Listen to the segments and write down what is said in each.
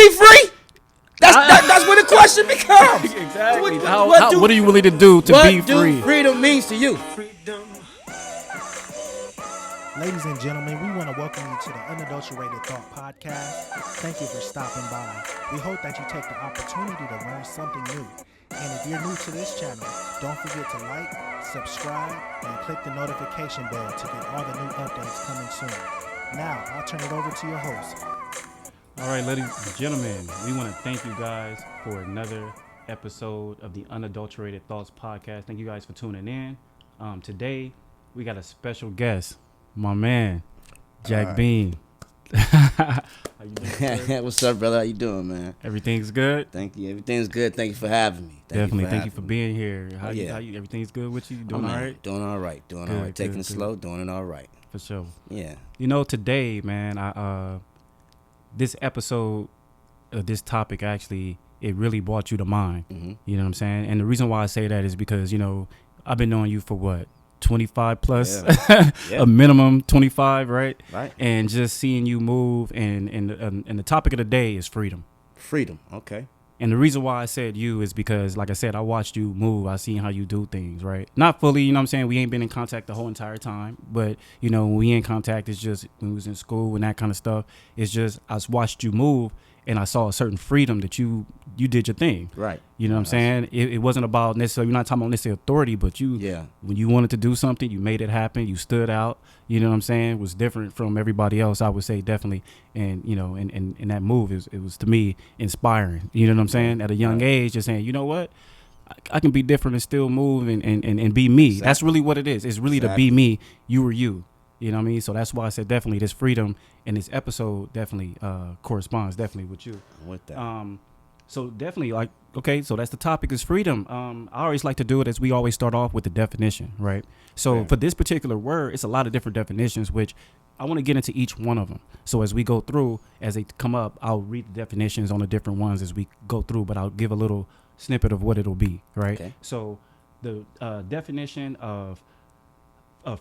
be free? That's where the question becomes. Exactly. What are you willing to do to be free? What do freedom means to you? Ladies and gentlemen, we want to welcome you to the Unadulterated Thought Podcast. Thank you for stopping by. We hope that you take the opportunity to learn something new. And if you're new to this channel, don't forget to like, subscribe, and click the notification bell to get all the new updates coming soon. Now, I'll turn it over to your host. All right, ladies and gentlemen, we want to thank you guys for another episode of the Unadulterated Thoughts Podcast. Thank you guys for tuning in. Today, we got a special guest. My man, Jack Bean. How you doing? What's up, brother? How you doing, man? Everything's good? Thank you. Everything's good. Thank you for having me. Thank you for being here. How you, everything's good with you? Doing all right? Doing all right. Doing all right. Taking it slow. Doing it all right. For sure. Yeah. You know, today, man, this episode, this topic actually, it really brought you to mind. Mm-hmm. You know what I'm saying? And the reason why I say that is because, you know, I've been knowing you for what? 25 plus, a minimum 25, right? Right. And just seeing you move, and the topic of the day is freedom. Freedom, okay. And the reason why I said you is because, like I said, I watched you move. I seen how you do things, right? Not fully, you know what I'm saying? We ain't been in contact the whole entire time. But, you know, when we in contact, it's just when we was in school and that kind of stuff. It's just I watched you move, and I saw a certain freedom that you did your thing. Right. You know what I'm saying? It wasn't about necessarily, you're not talking about necessarily authority, but when you wanted to do something, you made it happen. You stood out. You know what I'm saying? It was different from everybody else, I would say, definitely. And, you know, and that move, it was to me inspiring. You know what I'm saying? At a young age, just saying, you know what? I can be different and still move and be me. Exactly. That's really what it is. It's really to be me. You were you. You know what I mean? So that's why I said definitely this freedom in this episode definitely corresponds definitely with you. With that. So definitely so that's the topic is freedom. I always like to do it as we always start off with the definition, right? So for this particular word, it's a lot of different definitions, which I want to get into each one of them. So as we go through, as they come up, I'll read the definitions on the different ones as we go through, but I'll give a little snippet of what it'll be, right? Okay. So the definition of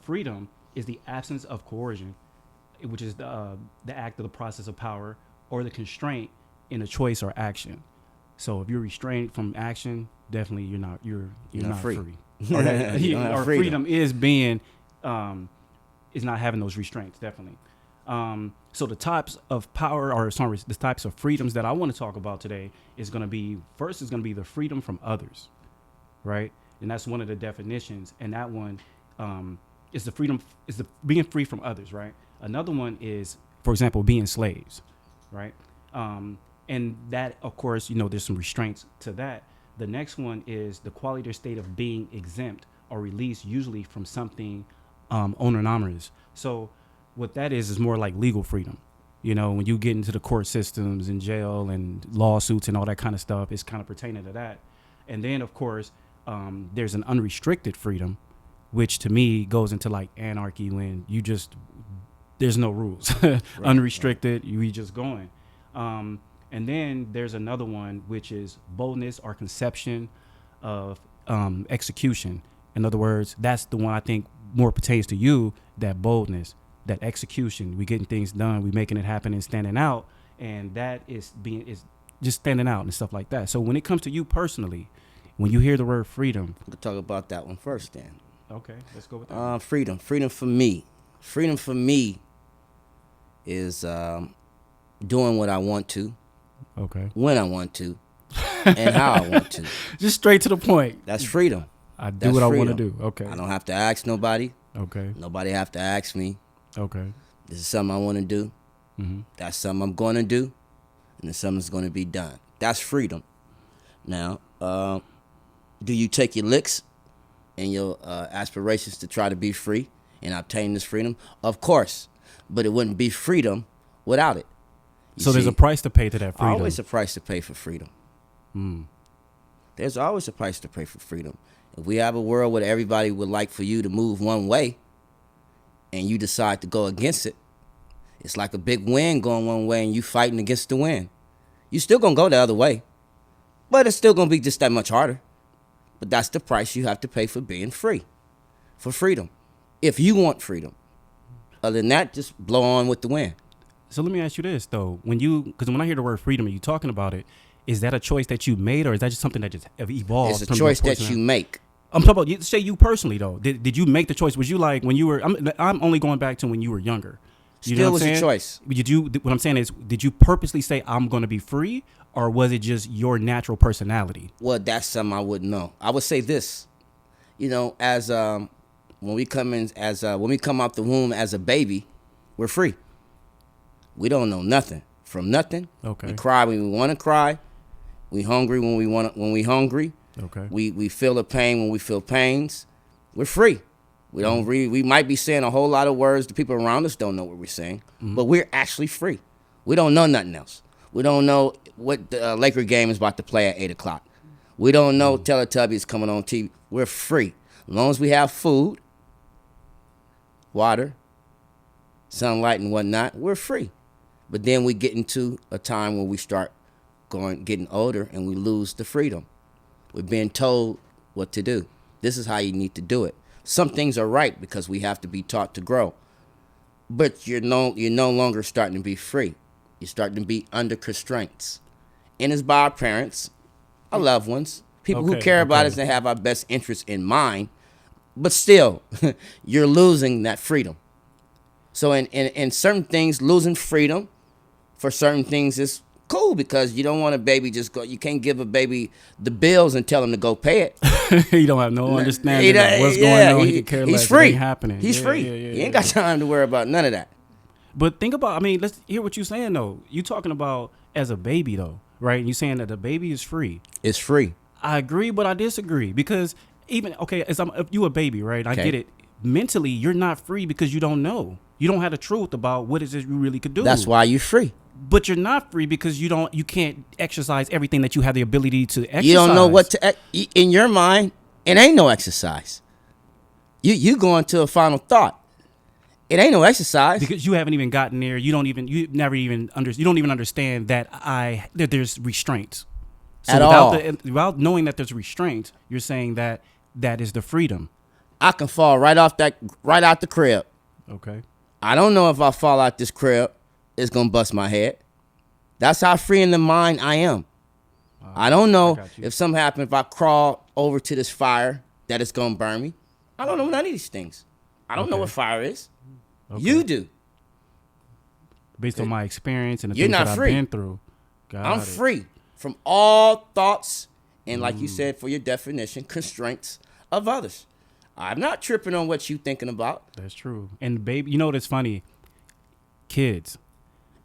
freedom is the absence of coercion, which is the act of the process of power or the constraint in a choice or action. So if you're restrained from action, definitely you're not free. Or freedom is being is not having those restraints, definitely. So the types of power the types of freedoms that I want to talk about today is going to be the freedom from others, right? And that's one of the definitions. And that one is the being free from others, right? Another one is, for example, being slaves, right? And that, of course, you know, there's some restraints to that. The next one is the quality or state of being exempt or released, usually from something onerous. So what that is more like legal freedom. You know, when you get into the court systems and jail and lawsuits and all that kind of stuff, it's kind of pertaining to that. And then, of course, there's an unrestricted freedom, which to me goes into like anarchy when there's no rules, unrestricted, you just going. And then there's another one, which is boldness or conception of execution. In other words, that's the one I think more pertains to you, that boldness, that execution. We getting things done, we making it happen and standing out. And that is just standing out and stuff like that. So when it comes to you personally, when you hear the word freedom. We'll talk about that one first then. Okay, let's go with that. Freedom for me. Freedom for me is doing what I want to. Okay. When I want to, and how I want to. Just straight to the point. That's freedom. I do what I want to do. Okay. I don't have to ask nobody. Okay. Nobody have to ask me. Okay. This is something I want to do. Mm-hmm. That's something I'm going to do, and it's something that's going to be done. That's freedom. Now, do you take your licks and your aspirations to try to be free and obtain this freedom? Of course, but it wouldn't be freedom without it. So there's a price to pay to that freedom. Always a price to pay for freedom. There's always a price to pay for freedom. If we have a world where everybody would like for you to move one way and you decide to go against it, it's like a big wind going one way and you fighting against the wind. You still going to go the other way, but it's still going to be just that much harder. But that's the price you have to pay for being free, for freedom, if you want freedom. Other than that, just blow on with the wind. So let me ask you this though: because when I hear the word freedom and you talking about it, is that a choice that you made, or is that just something that just evolved? It's a choice that you make. I'm talking about. Say you personally though. Did you make the choice? Was you like when you were? I'm only going back to when you were younger. You Still was a choice. Did you? What I'm saying is, did you purposely say I'm going to be free, or was it just your natural personality? Well, that's something I wouldn't know. I would say this, as when we come out the womb as a baby, we're free. We don't know nothing from nothing. Okay. We cry when we want to cry. We hungry when we hungry. Okay. We feel the pain when we feel pains. We're free. We don't we might be saying a whole lot of words. The people around us don't know what we're saying, but we're actually free. We don't know nothing else. We don't know what the Laker game is about to play at 8:00. We don't know Teletubbies coming on TV. We're free. As long as we have food, water, sunlight, and whatnot, we're free. But then we get into a time where we start getting older and we lose the freedom. We're being told what to do. This is how you need to do it. Some things are right because we have to be taught to grow. But you're no longer starting to be free. You're starting to be under constraints. And it's by our parents, our loved ones, people who care about us and have our best interests in mind. But still, you're losing that freedom. So in certain things, losing freedom for certain things is cool because you don't want a baby just go. You can't give a baby the bills and tell him to go pay it. He don't have no understanding of what's going on. He can care less. He's free. It ain't happening. He's free. He ain't got time to worry about none of that. But think about, let's hear what you're saying though. You talking about as a baby though, right? And you saying that the baby is free. It's free. I agree, but I disagree because if you a baby, right? I get it. Mentally, you're not free because you don't know. You don't have the truth about what is it you really could do. That's why you're free. But you're not free because you can't exercise everything that you have the ability to exercise. You don't know what to in your mind. It ain't no exercise. You going to a final thought. It ain't no exercise because you haven't even gotten there. You don't even understand that there's restraints. So at all. Without knowing that there's restraints, you're saying that is the freedom. I can fall right out the crib. Okay. I don't know if I fall out this crib, it's gonna bust my head. That's how free in the mind I am. I don't know if something happens if I crawl over to this fire that it's gonna burn me. I don't know none of these things. I don't know what fire is. Okay. You do. Based on my experience and the things that I've been through. I'm free from all thoughts and, like you said, for your definition, constraints of others. I'm not tripping on what you thinking about. That's true. And baby, you know what's funny? Kids.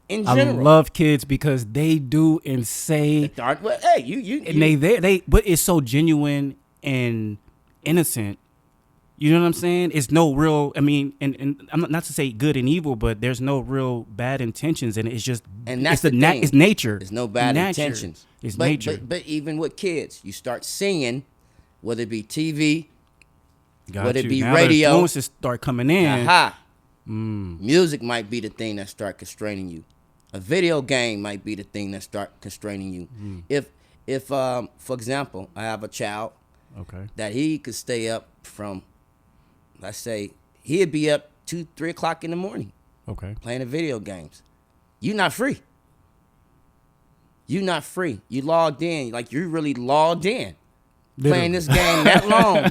In general. I love kids because they do and say. Hey, you. And they, but it's so genuine and innocent. You know what I'm saying? It's no real. And I'm not to say good and evil, but there's no real bad intentions, and it's just. And that's it's nature. There's no bad intentions. It's nature. But even with kids, you start seeing, whether it be TV, whether it be now radio, the influences start coming in. Music might be the thing that start constraining you. A video game might be the thing that start constraining you. If for example, I have a child, that he could stay up from, let's say, he'd be up 2-3 o'clock in the morning, playing the video games. You're not free. You're not free. You logged in, like you're really logged in. Literally. Playing this game that long,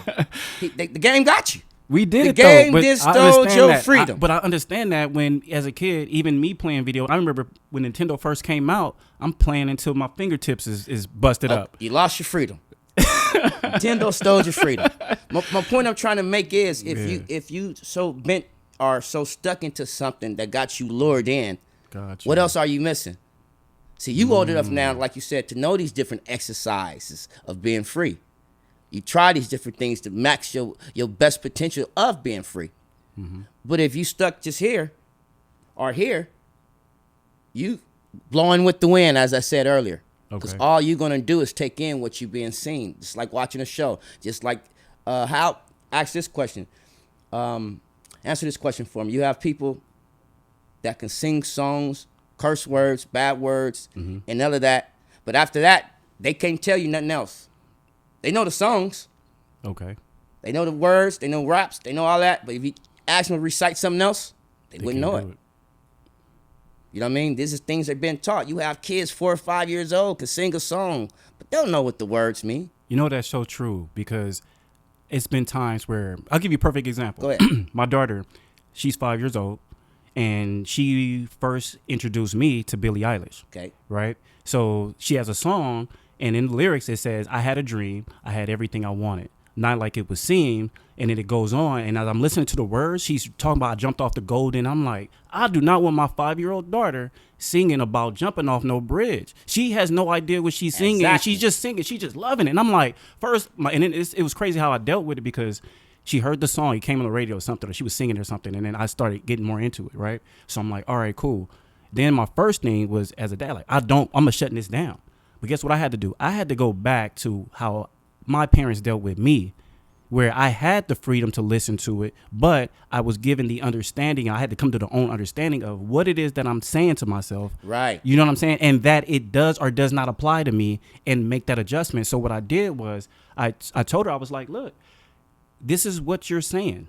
the game got you. We did the game did stole your freedom. But I understand that when, as a kid, even me playing video, I remember when Nintendo first came out, I'm playing until my fingertips is busted up. You lost your freedom. Nintendo stole your freedom. My point I'm trying to make is if you so bent or so stuck into something that got you lured in, what else are you missing? See, you old enough now, like you said, to know these different exercises of being free. You try these different things to max your best potential of being free. But if you stuck just here or here, you blowing with the wind, as I said earlier. Because all you're going to do is take in what you're being seen. Just like watching a show. Just like ask this question. Answer this question for me. You have people that can sing songs, curse words, bad words, and none of that. But after that, they can't tell you nothing else. They know the songs. They know the words. They know raps. They know all that. But if you ask them to recite something else, they wouldn't know it. You know what I mean? This is things that have been taught. You have kids 4 or 5 years old can sing a song, but they don't know what the words mean. You know, that's so true, because it's been times where, I'll give you a perfect example. Go ahead. My daughter, she's 5 years old, and she first introduced me to Billie Eilish. Okay. Right? So she has a song, and in the lyrics it says, I had a dream, I had everything I wanted. Not like it was seen, and then it goes on, and as I'm listening to the words, she's talking about I jumped off the golden. I'm like, I do not want my 5-year-old daughter singing about jumping off no bridge. She has no idea what she's singing. Exactly. And she's just singing, she's just loving it. And I'm like, and then it was crazy how I dealt with it, because she heard the song, it came on the radio or something, or she was singing or something, and then I started getting more into it, right? So I'm like, all right, cool. Then my first thing was, as a dad, like, I'm shutting this down. But guess what I had to do? I had to go back to how my parents dealt with me, where I had the freedom to listen to it, but I was given the understanding. I had to come to the own understanding of what it is that I'm saying to myself. Right. You know what I'm saying? And that it does or does not apply to me, and make that adjustment. So what I did was I told her, I was like, look, this is what you're saying,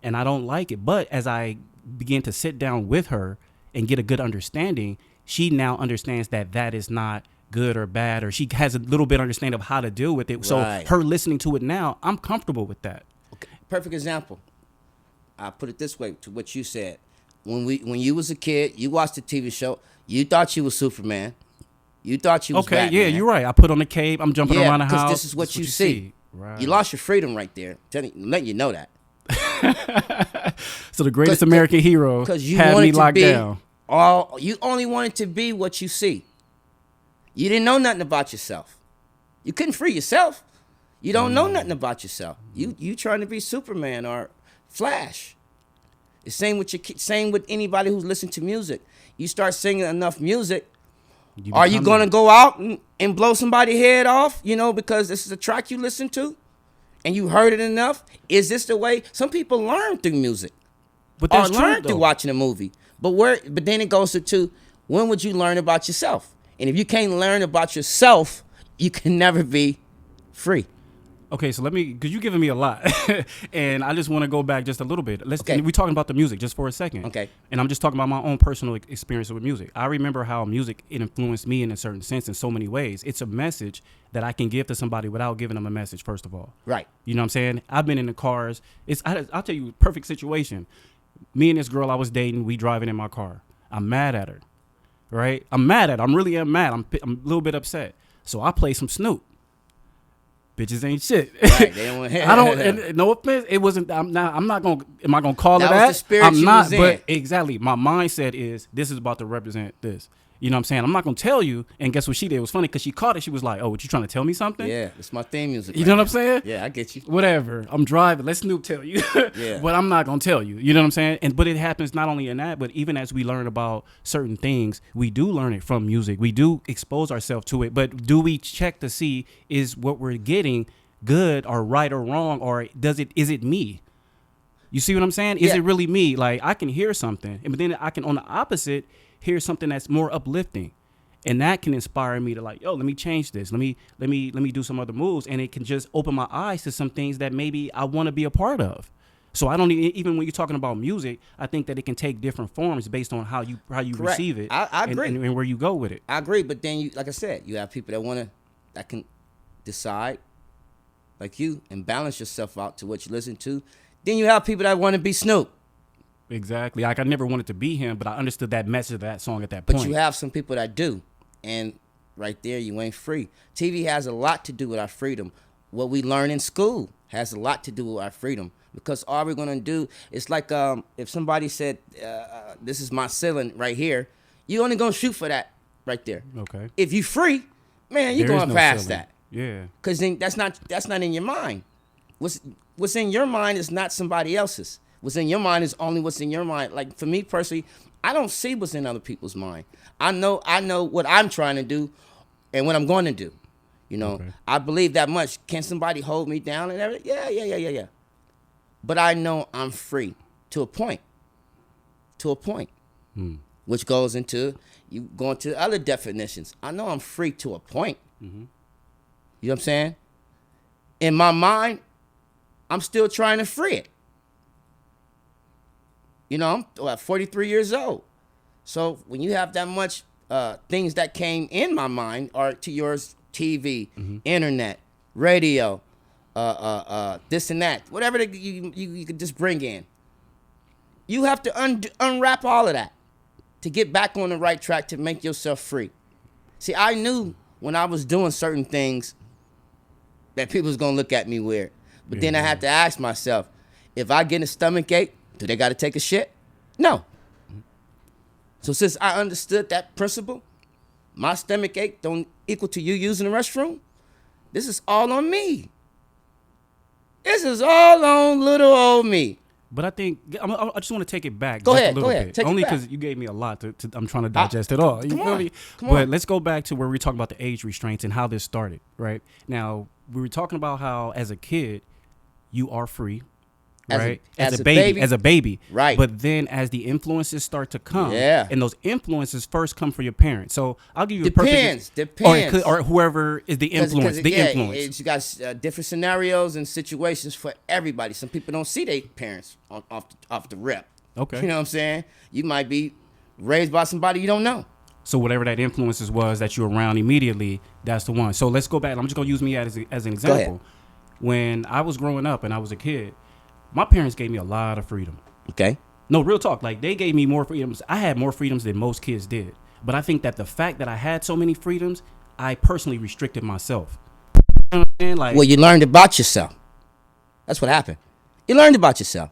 and I don't like it. But as I began to sit down with her and get a good understanding, she now understands that that is not good or bad, or she has a little bit of understanding of how to deal with it. Right. So her listening to it now, I'm comfortable with that. Okay. Perfect example. I'll put it this way to what you said. When you was a kid, you watched the TV show, you thought you was Superman. You thought you was Okay, Batman. yeah, you're right. I put on the cape, I'm jumping around the house. This is what you see. Right. You lost your freedom right there. Letting you know that. So the greatest American hero you had wanted me to locked be down. You only wanted to be what you see. You didn't know nothing about yourself. You couldn't free yourself. You don't know nothing about yourself. You trying to be Superman or Flash. The same with anybody who's listening to music. You start singing enough music, are you gonna go out and blow somebody's head off? You know, because this is a track you listen to, and you heard it enough. Is this the way? Some people learn through music, But or that's learn true, through though. watching a movie. But then it goes to when would you learn about yourself? And if you can't learn about yourself, you can never be free. Okay, so because you're giving me a lot, and I just want to go back just a little bit. Okay. We're talking about the music just for a second. Okay. And I'm just talking about my own personal experience with music. I remember how music influenced me in a certain sense in so many ways. It's a message that I can give to somebody without giving them a message, first of all. Right. You know what I'm saying? I've been in the cars. I'll tell you, perfect situation. Me and this girl I was dating, we driving in my car. I'm mad at her, right? I'm mad at her. I'm mad. I'm a little bit upset. So I play some Snoop. Bitches ain't shit. Right. They don't I don't. And no offense. It wasn't. I'm not gonna. Am I gonna call That it was that? the spirit I'm you not. was in. But exactly, my mindset is this is about to represent this. You know what I'm saying? I'm not gonna tell you. And guess what she did? It was funny because she caught it. She was like, "Oh, what you trying to tell me something?" Yeah, it's my theme music. You know what I'm saying? Yeah, I get you. Whatever. I'm driving. Let Snoop tell you. Yeah. But I'm not gonna tell you. You know what I'm saying? But it happens not only in that, but even as we learn about certain things, we do learn it from music. We do expose ourselves to it. But do we check to see is what we're getting good or right or wrong, or is it me? You see what I'm saying? Is Yeah. it really me? Like I can hear something, but then I can on the opposite hear something that's more uplifting. And that can inspire me to like, yo, let me change this. Let me do some other moves, and it can just open my eyes to some things that maybe I want to be a part of. So I don't even when you're talking about music, I think that it can take different forms based on how you Correct. receive it. I agree. and where you go with it. I agree, but then like I said, you have people that can decide, like you, and balance yourself out to what you listen to. Then you have people that want to be Snoop. Exactly. Like I never wanted to be him, but I understood that message of that song at that But point. you have some people that do, and right there you ain't free. TV has a lot to do with our freedom. What we learn in school has a lot to do with our freedom, because all we're gonna do is like if somebody said this is my ceiling right here, you only gonna shoot for that right there. Okay. If you free, man, you There is going no past ceiling. that. Yeah. Cause then that's not in your mind. What's in your mind is not somebody else's. What's in your mind is only what's in your mind. Like for me personally, I don't see what's in other people's mind. I know what I'm trying to do and what I'm going to do. You know, Okay. I believe that much. Can somebody hold me down and everything? Yeah. But I know I'm free to a point. Which goes into you going to other definitions. I know I'm free to a point. Mm-hmm. You know what I'm saying? In my mind, I'm still trying to free it. You know, I'm 43 years old. So when you have that much things that came in my mind are to yours, TV, internet, radio, this and that, whatever you could just bring in. You have to unwrap all of that to get back on the right track to make yourself free. See, I knew when I was doing certain things that people was going to look at me weird. But then I had to ask myself, if I get a stomach ache, do they got to take a shit? No. So since I understood that principle, my stomach ache don't equal to you using the restroom, this is all on me. This is all on little old me. But I think I just want to take it back Go just ahead, a little go ahead. bit. Take it Only back. because you gave me a lot to I'm trying to digest it all. You Come feel on, me? come But on. let's go back to where we talking about the age restraints and how this started, right? Now, we were talking about how as a kid, you are free, right? As a baby. As a baby. Right. But then as the influences start to come, Yeah. and those influences first come from your parents. So I'll give you a Depends. perfect or whoever is the influence, the influence. You got different scenarios and situations for everybody. Some people don't see their parents off the rep. Okay. You know what I'm saying? You might be raised by somebody you don't know. So whatever that influences was that you're around immediately, that's the one. So let's go back. I'm just gonna use me as an example. ahead. When I was growing up and I was a kid, my parents gave me a lot of freedom. Okay. No, real talk. Like they gave me more freedoms. I had more freedoms than most kids did. But I think that the fact that I had so many freedoms, I personally restricted myself. You know what I'm saying? Like, Well, you learned about yourself. That's what happened. You learned about yourself.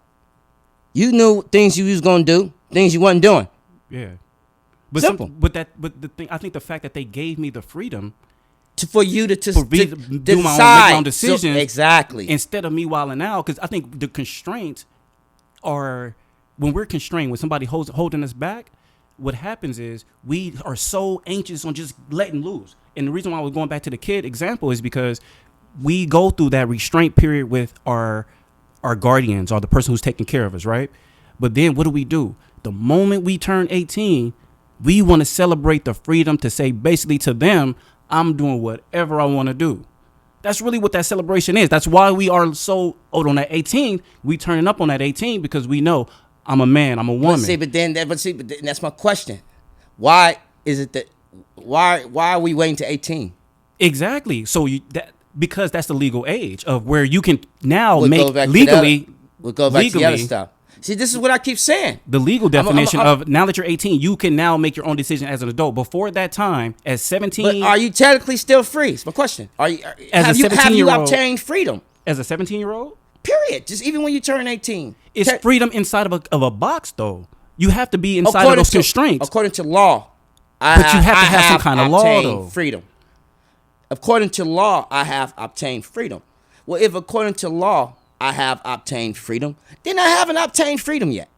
You knew things you was gonna do, things you wasn't doing. yeah. But Simple. but the thing, I think the fact that they gave me the freedom For you to for me to do my own, make decide. my own decisions, So, exactly. instead of me wilding out, because I think the constraints are when we're constrained, when somebody holding us back, what happens is we are so anxious on just letting loose. And the reason why we're going back to the kid example is because we go through that restraint period with our guardians or the person who's taking care of us, right? But then what do? The moment we turn 18, we want to celebrate the freedom to say basically to them, I'm doing whatever I want to do. That's really what that celebration is. That's why we are so old on that 18. We turning up on that 18 because we know I'm a man, I'm a woman. But then that's my question. Why is it that? Why are we waiting to 18? Exactly. So because that's the legal age of where you can now We'll make go back to legally. We'll go back to the other legally, stuff. See, this is what I keep saying. The legal definition I'm- of now that you're 18, you can now make your own decision as an adult. Before that time, as 17, But are you technically still free? It's my question. Have you 17-year-old obtained freedom? as a 17-year-old, Period. Just even when you turn 18. it's freedom inside of a box, though. You have to be inside of those constraints. According to law, But you have to have some kind of law, obtained though. freedom. According to law, I have obtained freedom. Well, if according to law I have obtained freedom, then I haven't obtained freedom yet.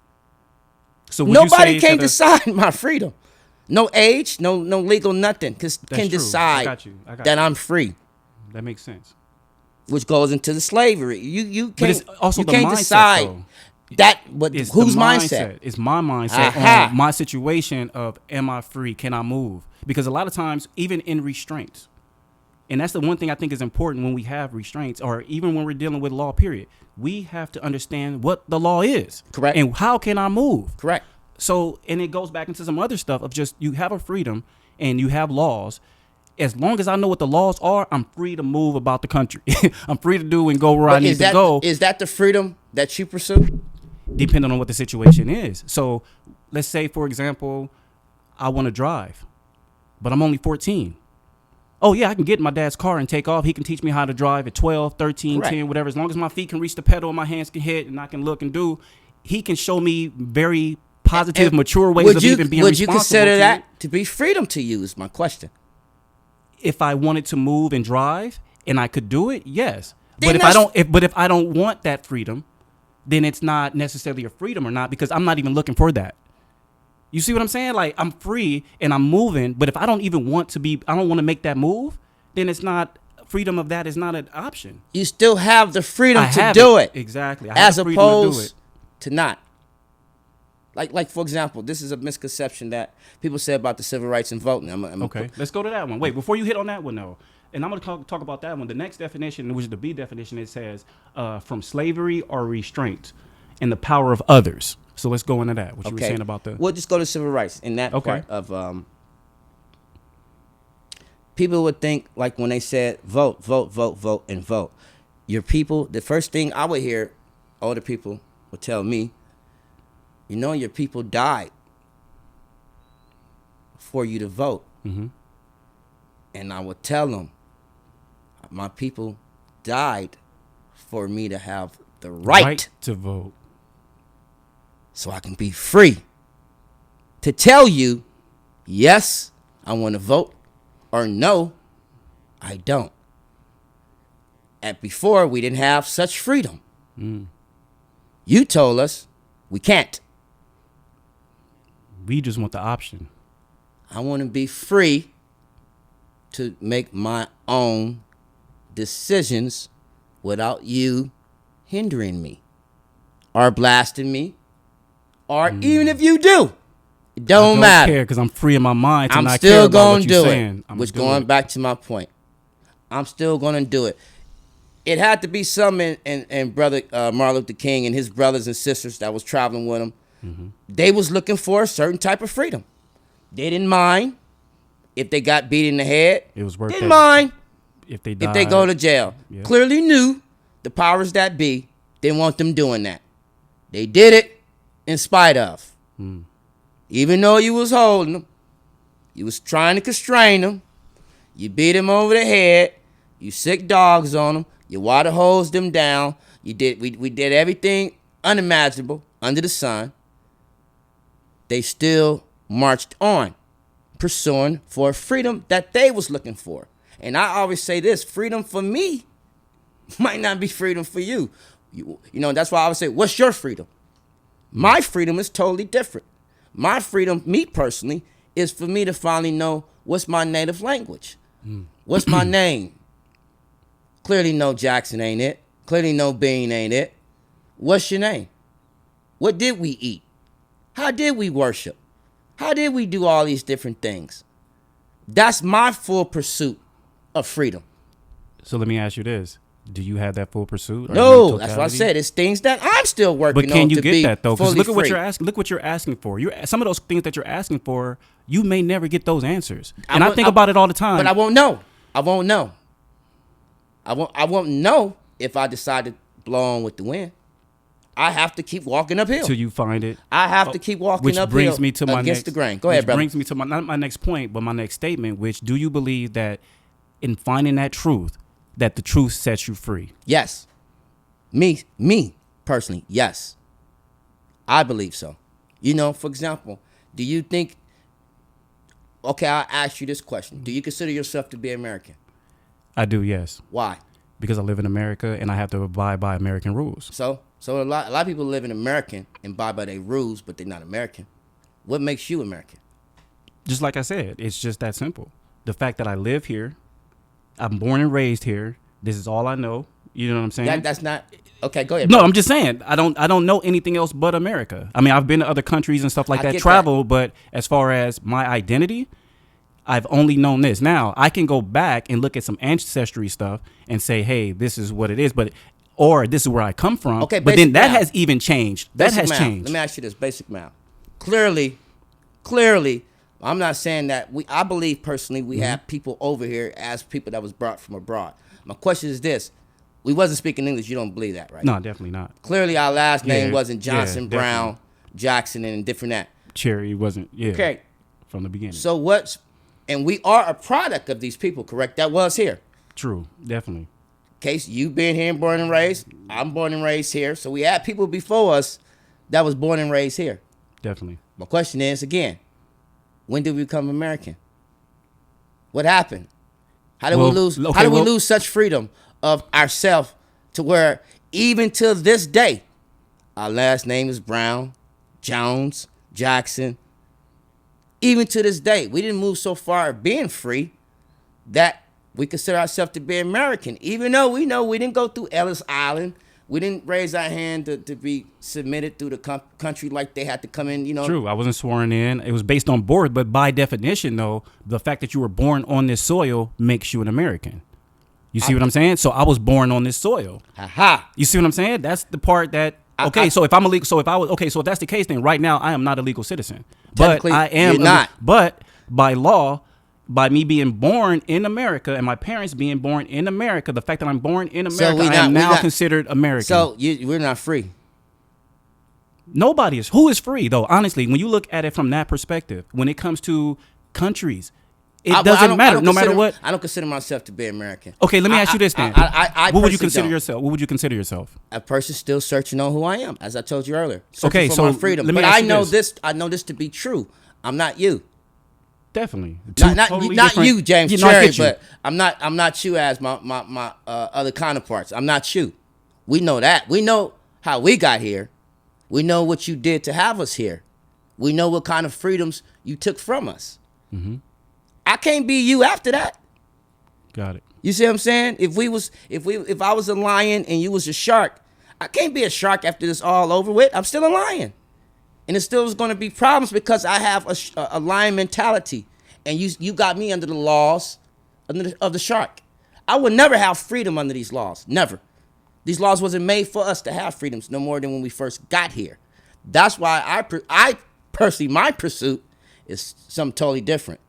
So would you Nobody say can that decide my freedom. No age, no legal nothing can true. decide I got you. that I'm free, that makes sense? which goes into the slavery. You But can't it's also you the can't mindset, decide though. that. But It's whose the mindset? It's my mindset Aha. on my situation of am I free? Can I move? Because a lot of times, even in restraints, and that's the one thing I think is important when we have restraints, or even when we're dealing with law. Period. We have to understand what the law is, Correct. and how can I move? Correct. So, and it goes back into some other stuff of just you have a freedom and you have laws. As long as I know what the laws are, I'm free to move about the country. I'm free to do and go where I need to go. Is that the freedom that you pursue? Depending on what the situation is. So let's say, for example, I want to drive, but I'm only 14. Oh, yeah, I can get in my dad's car and take off. He can teach me how to drive at 12, 13, Correct. 10, whatever. As long as my feet can reach the pedal and my hands can hit and I can look and do, he can show me very positive, And mature ways of even being Would you responsible consider to that it. to be freedom to you? Is my question. If I wanted to move and drive and I could do it, yes. Then But if that's- I don't want that freedom, then it's not necessarily a freedom or not, because I'm not even looking for that. You see what I'm saying? Like, I'm free and I'm moving, but if I don't even want to I don't want to make that move, then it's not freedom. Of that is not an option. You still have the freedom I to have do it. Exactly. I have As the freedom to do opposed it. to not. Like for example, this is a misconception that people say about the civil rights and voting. Okay, let's go to that one. Wait, before you hit on that one, though, and I'm going to talk about that one. The next definition, which is the B definition, it says from slavery or restraint and the power of others. So let's go into that. What you were Okay. saying about the We'll just go to civil rights in that Okay. part of people would think like when they said vote, vote, vote, vote, and vote. Your people, the first thing I would hear older people would tell me, you know, your people died for you to vote. Mm-hmm. And I would tell them, my people died for me to have the right to vote. so I can be free to tell you, yes, I want to vote, or no, I don't. And before, we didn't have such freedom. You told us we can't. We just want the option. I want to be free to make my own decisions without you hindering me or blasting me, or even if you do, it don't matter. Care because I'm free in my mind. I'm not still care about going what to you're do saying. it. Which going back to my point, I'm still going to do it. It had to be some in brother Martin Luther King and his brothers and sisters that was traveling with him. Mm-hmm. They was looking for a certain type of freedom. They didn't mind if they got beat in the head. It was worth didn't it. mind If they died, if they go to jail. Yeah. Clearly knew the powers that be didn't want them doing that. They did it in spite of. Even though you was holding them, you was trying to constrain them, you beat them over the head, you sick dogs on them, you water hosed them down, we did everything unimaginable under the sun. They still marched on, pursuing for freedom that they was looking for. And I always say this, freedom for me might not be freedom for you. You know, that's why I always say, what's your freedom? My freedom is totally different. My freedom, me personally, is for me to finally know what's my native language. What's my name? Clearly no Jackson ain't it. Clearly no Bean ain't it. What's your name? What did we eat? How did we worship? How did we do all these different things? That's my full pursuit of freedom. So let me ask you this: do you have that full pursuit? No, that's what I said. It's things that I'm still working on. But can you to get be that though? Because fully look at what free. you're asking. Look what you're asking for. Some of those things that you're asking for, you may never get those answers. And I think about it all the time. But I won't know. I won't know. I won't know if I decide to blow on with the wind. I have to keep walking uphill till you find it. I have to keep walking Which uphill brings me to my against next, the grain. Go ahead, brother. Which brings me to not my next point, but my next statement. Which, do you believe that in finding that truth, that the truth sets you free? Yes. Me personally, yes. I believe so. You know, for example, do you think? Okay, I'll ask you this question: do you consider yourself to be American? I do, yes. Why? Because I live in America and I have to abide by American rules. So a lot of people live in American and abide by their rules, but they're not American. What makes you American? Just like I said, it's just that simple. The fact that I live here, I'm born and raised here. This is all I know. You know what I'm saying? That's not okay. Go ahead. No, bro. I'm just saying I don't know anything else but America. I mean, I've been to other countries and stuff like I that, get travel, but as far as my identity, I've only known this. Now, I can go back and look at some ancestry stuff and say, hey, this is what it is, or this is where I come from. Okay, but then that math. has even changed. That Basic has math. changed. Let me ask you this: basic math. Clearly, I'm not saying that I believe personally we have people over here as people that was brought from abroad. My question is this: we wasn't speaking English. You don't believe that, right? No, definitely not. Clearly, our last name Yeah, wasn't Johnson, yeah, Brown, Jackson, and different that. Cherry wasn't, Okay. from the beginning. So and we are a product of these people, correct? That was here. True, definitely. Case, you been here and born and raised. I'm born and raised here. So we had people before us that was born and raised here. Definitely. My question is, again, when did we become American? What happened? How did we lose such freedom of ourselves to where even to this day, our last name is Brown, Jones, Jackson. Even to this day, we didn't move so far being free that we consider ourselves to be American. Even though we know we didn't go through Ellis Island. We didn't raise our hand to be submitted through the country like they had to come in, you know. True. I wasn't sworn in. It was based on birth, but by definition, though, the fact that you were born on this soil makes you an American. You see what I'm saying? So I was born on this soil. Ha. You see what I'm saying? That's the part that Okay, so if I'm illegal, so if that's the case, then right now I am not a legal citizen. But Technically, I am you're not. But by law, by me being born in America and my parents being born in America, the fact that I'm born in America, I am now considered American. So we're not free. Nobody is. Who is free though? Honestly, when you look at it from that perspective, when it comes to countries, it doesn't matter. No matter what. I don't consider myself to be American. Okay, let me ask you this then. What would you consider yourself? What would you consider yourself? A person still searching on who I am, as I told you earlier. Okay, for so my freedom. let me but ask I you know this. I know this to be true. I'm not you. Definitely. Not you, James No, Cherry, but I'm not you as my other counterparts. I'm not you. We know that. We know how we got here. We know what you did to have us here. We know what kind of freedoms you took from us. Mm-hmm. I can't be you after that. Got it. You see what I'm saying? If I was a lion and you was a shark, I can't be a shark after this all over with. I'm still a lion. And it still is going to be problems because I have a lion mentality. And you got me under the laws of the shark. I would never have freedom under these laws. Never. These laws wasn't made for us to have freedoms no more than when we first got here. That's why I personally, my pursuit is something totally different.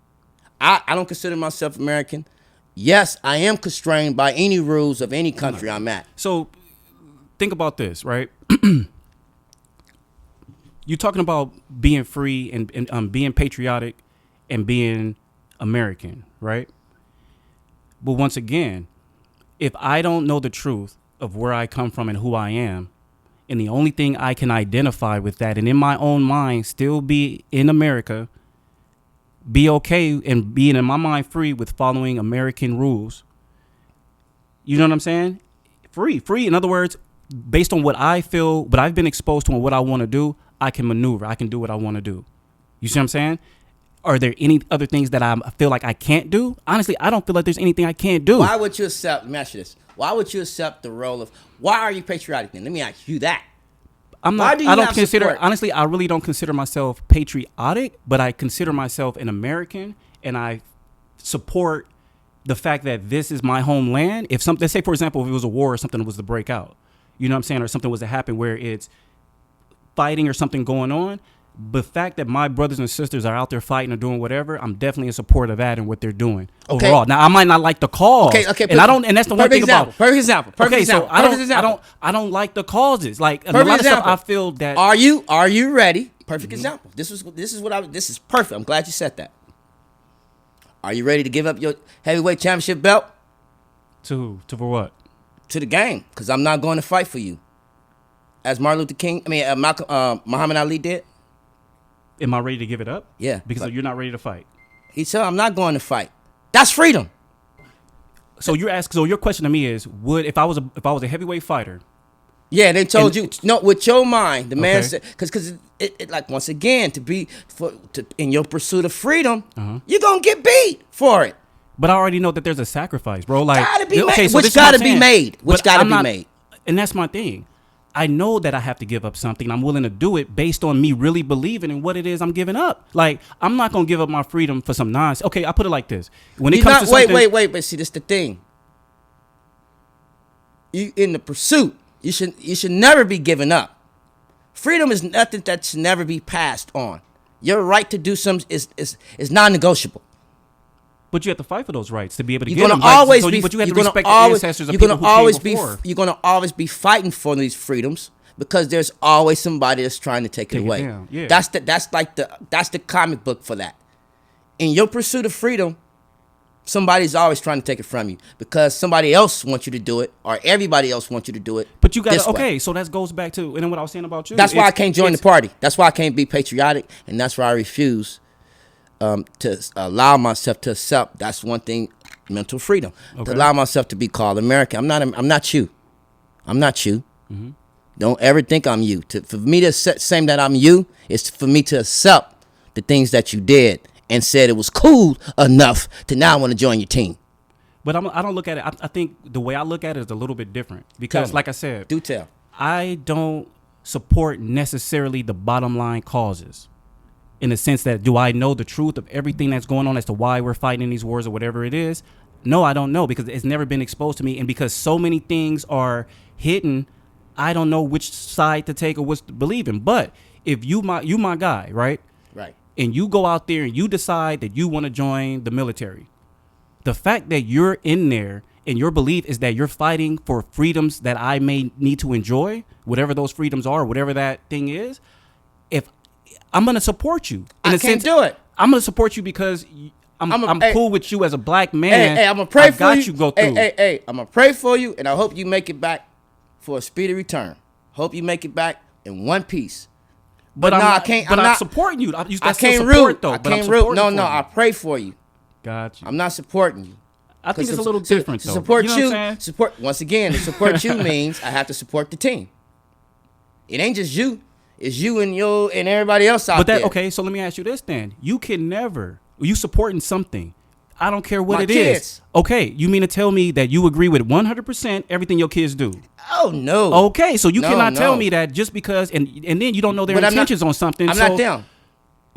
I don't consider myself American. Yes, I am constrained by any rules of any country I'm at. So think about this, right? You're talking about being free and being patriotic and being American, right? But once again, if I don't know the truth of where I come from and who I am, and the only thing I can identify with that and in my own mind still be in America, be okay and being in my mind free with following American rules. You know what I'm saying? Free. In other words, based on what I feel, what I've been exposed to and what I want to do, I can maneuver. I can do what I want to do. You see what I'm saying? Are there any other things that I feel like I can't do? Honestly, I don't feel like there's anything I can't do. Why would you accept, let me ask you this. Why would you accept the role of, why are you patriotic then? Let me ask you that. Honestly, I really don't consider myself patriotic, but I consider myself an American, and I support the fact that this is my homeland. If something, let's say for example, if it was a war or something was to break out, you know what I'm saying, or something was to happen where it's fighting or something going on, the fact that my brothers and sisters are out there fighting or doing whatever, I'm definitely in support of that and what they're doing overall. Now I might not like the cause, and that's the one thing about it. Perfect example. I don't like the causes. Like a lot of stuff, I feel that. Are you ready? Perfect example. This is perfect. I'm glad you said that. Are you ready to give up your heavyweight championship belt? To for what? To the game, because I'm not going to fight for you, as Muhammad Ali did. Am I ready to give it up? Yeah. Because you're not ready to fight. He said, I'm not going to fight. That's freedom. So your question to me is, if I was a heavyweight fighter? Yeah, they told you, no, with your mind, the man said, because it like, once again, in your pursuit of freedom, you're going to get beat for it. But I already know that there's a sacrifice, bro. Like, gotta be made. Which gotta be made. And that's my thing. I know that I have to give up something. I'm willing to do it based on me really believing in what it is I'm giving up. Like, I'm not going to give up my freedom for some nonsense. Okay, I put it like this. When it comes to something... Wait. But see, this the thing. You in the pursuit, you should never be given up. Freedom is nothing that should never be passed on. Your right to do something is non-negotiable. But you have to fight for those rights to be able to get them. But you have to respect the ancestors of people who came before. You're going to always be fighting for these freedoms because there's always somebody that's trying to take it away. Yeah. That's the comic book for that. In your pursuit of freedom, somebody's always trying to take it from you because somebody else wants you to do it or everybody else wants you to do it. But you got to, so that goes back to what I was saying about you. That's why I can't join the party. That's why I can't be patriotic, and that's why I refuse to allow myself to accept. That's one thing, mental freedom. To allow myself to be called American. I'm not you. Mm-hmm. Don't ever think I'm you. For me to say that I'm you is for me to accept the things that you did and said it was cool enough to now want to join your team. But I don't look at it. I think the way I look at it is a little bit different because, like I said, do tell. I don't support necessarily the bottom line causes. In the sense that, do I know the truth of everything that's going on as to why we're fighting these wars or whatever it is? No, I don't know because it's never been exposed to me. And because so many things are hidden I don't know which side to take or what to believe in. But if you my guy, right? Right. And you go out there and you decide that you want to join the military, the fact that you're in there and your belief is that you're fighting for freedoms that I may need to enjoy, whatever those freedoms are, whatever that thing is, if I'm going to support you. I can't do it. I'm going to support you because I'm cool with you as a black man. Hey, I'm going to pray for you. I got you go through. Hey, I'm going to pray for you, and I hope you make it back for a speedy return. Hope you make it back in one piece. But no, I can't. But I'm not supporting you. I can't root. I can't root. No, I pray for you. Got you. I'm not supporting you. I think it's a little different, though. Support you. Know what I'm support once again. To support you means I have to support the team. It ain't just you. It's you and everybody else out there. Okay, so let me ask you this then. You can never. You supporting something. I don't care what My it kids. is. Okay, you mean to tell me that you agree with 100% everything your kids do? Oh no. Okay, so you cannot tell me that just because and then you don't know their intentions on something. I'm not them.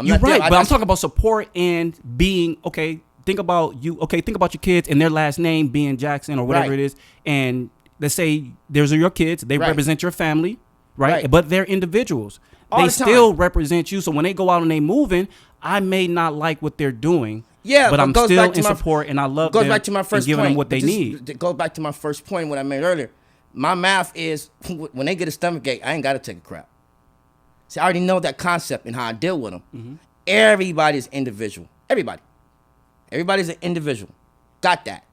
You're right, but I'm talking about support and being okay. Think about you. Okay, think about your kids and their last name being Jackson or whatever it is. And let's say those are your kids. They represent your family, right? But they're individuals. They still represent you. So when they go out and they moving, I may not like what they're doing. Yeah, but I'm still in support and I love them. Goes back to my first giving point. them what they need. It goes back to my first point what I made earlier. My math is when they get a stomach ache, I ain't got to take a crap. See, I already know that concept and how I deal with them. Mm-hmm. Everybody's individual. Everybody's an individual. Got that.